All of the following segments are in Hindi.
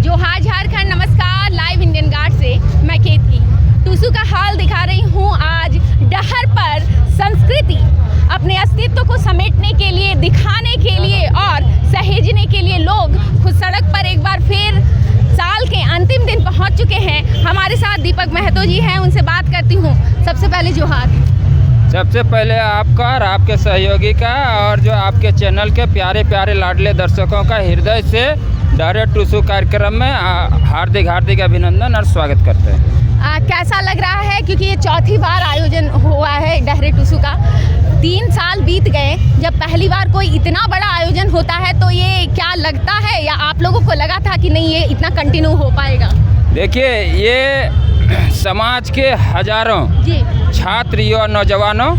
जोहार झारखंड, नमस्कार। लाइव इंडियन गार्ड से मैं खेत की टूसू का हाल दिखा रही हूँ। आज डहर पर संस्कृति अपने अस्तित्व को समेटने के लिए, दिखाने के लिए और सहेजने के लिए लोग खुद सड़क पर एक बार फिर साल के अंतिम दिन पहुँच चुके हैं। हमारे साथ दीपक महतो जी हैं, उनसे बात करती हूँ। सबसे पहले जोहार। सबसे पहले आपका और आपके सहयोगी का और जो आपके चैनल के प्यारे प्यारे लाडले दर्शकों का हृदय से डहरे टूसू कार्यक्रम में हार्दिक अभिनंदन और स्वागत करते हैं। कैसा लग रहा है, क्योंकि ये चौथी बार आयोजन हुआ है डहरे टूसू का। 3 साल बीत गए। जब पहली बार कोई इतना बड़ा आयोजन होता है तो ये क्या लगता है, या आप लोगों को लगा था कि नहीं ये इतना कंटिन्यू हो पाएगा? देखिए, ये समाज के हजारों छात्र, युवा, नौजवानों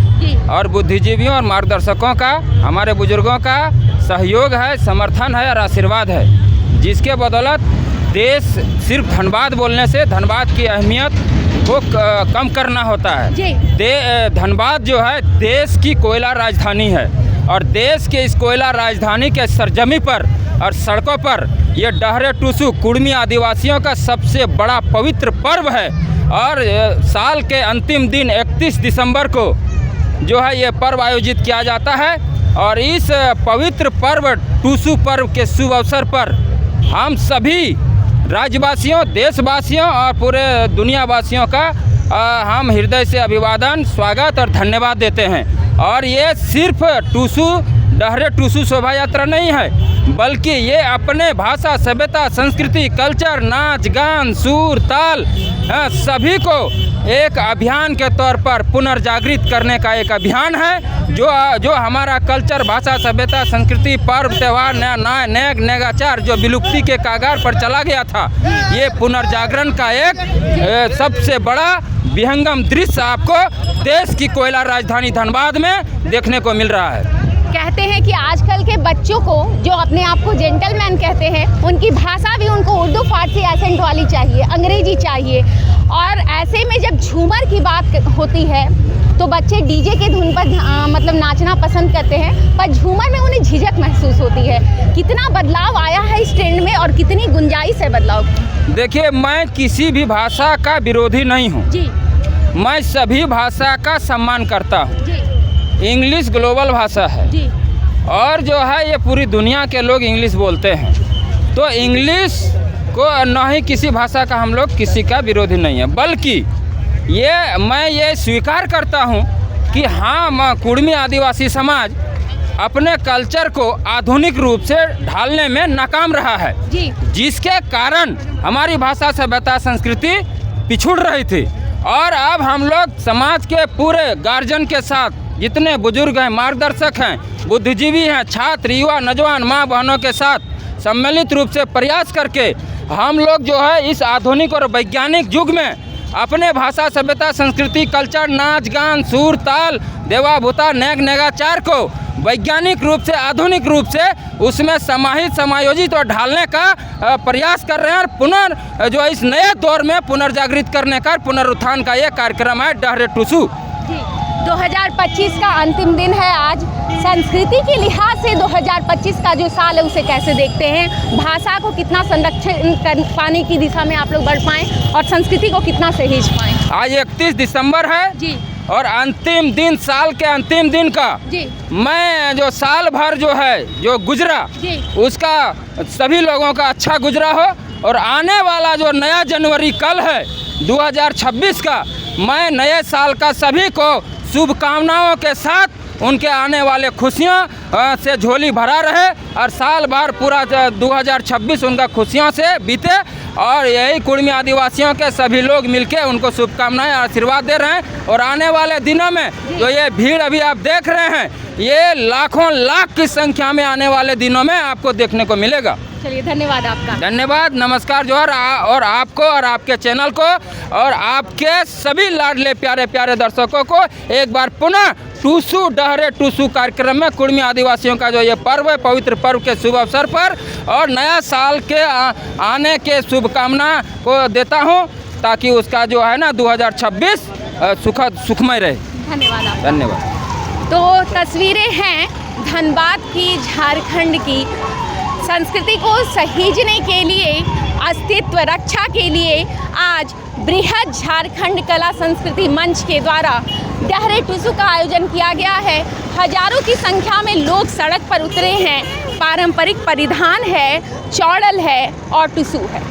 और बुद्धिजीवियों और मार्गदर्शकों का, हमारे बुजुर्गों का सहयोग है, समर्थन है और आशीर्वाद है, जिसके बदौलत देश सिर्फ धनबाद बोलने से धनबाद की अहमियत को कम करना होता है। धनबाद जो है देश की कोयला राजधानी है और देश के इस कोयला राजधानी के सरजमी पर और सड़कों पर ये डहरे टूसू कुड़मी आदिवासियों का सबसे बड़ा पवित्र पर्व है। और साल के अंतिम दिन 31 दिसंबर को जो है ये पर्व आयोजित किया जाता है। और इस पवित्र पर्व टूसू पर्व के शुभ अवसर पर हम सभी राज्यवासियों, देशवासियों और पूरे दुनियावासियों का हम हृदय से अभिवादन, स्वागत और धन्यवाद देते हैं। और ये सिर्फ डहरे टूसू शोभा यात्रा नहीं है, बल्कि ये अपने भाषा, सभ्यता, संस्कृति, कल्चर, नाच गान, सुर, ताल सभी को एक अभियान के तौर पर पुनर्जागृत करने का एक अभियान है। जो हमारा कल्चर, भाषा, सभ्यता, संस्कृति, पर्व, त्यौहार, नगाचार जो विलुप्ति के कागार पर चला गया था, ये पुनर्जागरण का एक सबसे बड़ा विहंगम दृश्य आपको देश की कोयला राजधानी धनबाद में देखने को मिल रहा है। कहते हैं कि आजकल के बच्चों को, जो अपने आप को जेंटलमैन कहते हैं, उनकी भाषा भी उनको उर्दू फारसी एसेंट वाली चाहिए, अंग्रेजी चाहिए। और ऐसे में जब झूमर की बात होती है तो बच्चे डीजे के धुन पर मतलब नाचना पसंद करते हैं, पर झूमर में उन्हें झिझक महसूस होती है। कितना बदलाव आया है इस ट्रेंड में और कितनी गुंजाइश है बदलाव? देखिए, मैं किसी भी भाषा का विरोधी नहीं हूँ जी। मैं सभी भाषा का सम्मान करता हूँ। इंग्लिश ग्लोबल भाषा है जी। और जो है ये पूरी दुनिया के लोग इंग्लिश बोलते हैं, तो इंग्लिश को न ही किसी भाषा का हम लोग किसी का विरोधी नहीं है, बल्कि मैं ये स्वीकार करता हूँ कि हाँ, कुड़मी आदिवासी समाज अपने कल्चर को आधुनिक रूप से ढालने में नाकाम रहा है जी। जिसके कारण हमारी भाषा, सभ्यता, संस्कृति पिछुड़ रही थी। और अब हम लोग समाज के पूरे गार्जियन के साथ, जितने बुजुर्ग हैं, मार्गदर्शक हैं, बुद्धिजीवी हैं, छात्र, युवा, नौजवान, माँ बहनों के साथ सम्मिलित रूप से प्रयास करके हम लोग जो है इस आधुनिक और वैज्ञानिक युग में अपने भाषा, सभ्यता, संस्कृति, कल्चर, नाच गान, सुर, ताल, देवा भूता, नगाचार को वैज्ञानिक रूप से, आधुनिक रूप से उसमें समाहित, समायोजित और ढालने का प्रयास कर रहे हैं। और जो इस नए दौर में पुनर्जागृत करने का, पुनरुत्थान का ये कार्यक्रम है डहरे टूसू। 2025 का अंतिम दिन है आज। संस्कृति के लिहाज से 2025 का जो साल है उसे कैसे देखते हैं? भाषा को कितना संरक्षण कर पाने की दिशा में आप लोग बढ़ पाएँ और संस्कृति को कितना सहेज पाएँ? आज 31 दिसंबर है जी, और अंतिम दिन, साल के अंतिम दिन का जी। मैं जो साल भर जो है जो गुजरा जी, उसका सभी लोगों का अच्छा गुजरा हो। और आने वाला जो नया जनवरी कल है 2026 का, मैं नए साल का सभी को शुभकामनाओं के साथ उनके आने वाले खुशियों से झोली भरा रहे और साल भर पूरा 2026 उनका खुशियों से बीते। और यही कुड़मी आदिवासियों के सभी लोग मिलके उनको शुभकामनाएं, आशीर्वाद दे रहे हैं। और आने वाले दिनों में जो ये भीड़ अभी आप देख रहे हैं, ये लाखों लाख की संख्या में आने वाले दिनों में आपको देखने को मिलेगा। चलिए, धन्यवाद आपका। धन्यवाद, नमस्कार, जोहार। और आपको और आपके चैनल को और आपके सभी लाडले प्यारे प्यारे दर्शकों को एक बार पुनः टूसू डहरे टूसू कार्यक्रम में कुड़मी आदिवासियों का जो ये पर्व है, पवित्र पर्व के शुभ अवसर पर और नया साल के आने के शुभकामना को देता हूँ, ताकि उसका जो है ना 2026 सुखमय रहे। धन्यवाद। धन्यवाद। तो तस्वीरें हैं धनबाद की, झारखंड की। संस्कृति को सहेजने के लिए अस्तित्व रक्षा के लिए आज बृहद झारखंड कला संस्कृति मंच के द्वारा गहरे टुसू का आयोजन किया गया है। हजारों की संख्या में लोग सड़क पर उतरे हैं। पारंपरिक परिधान है, चौड़ल है और टुसू है।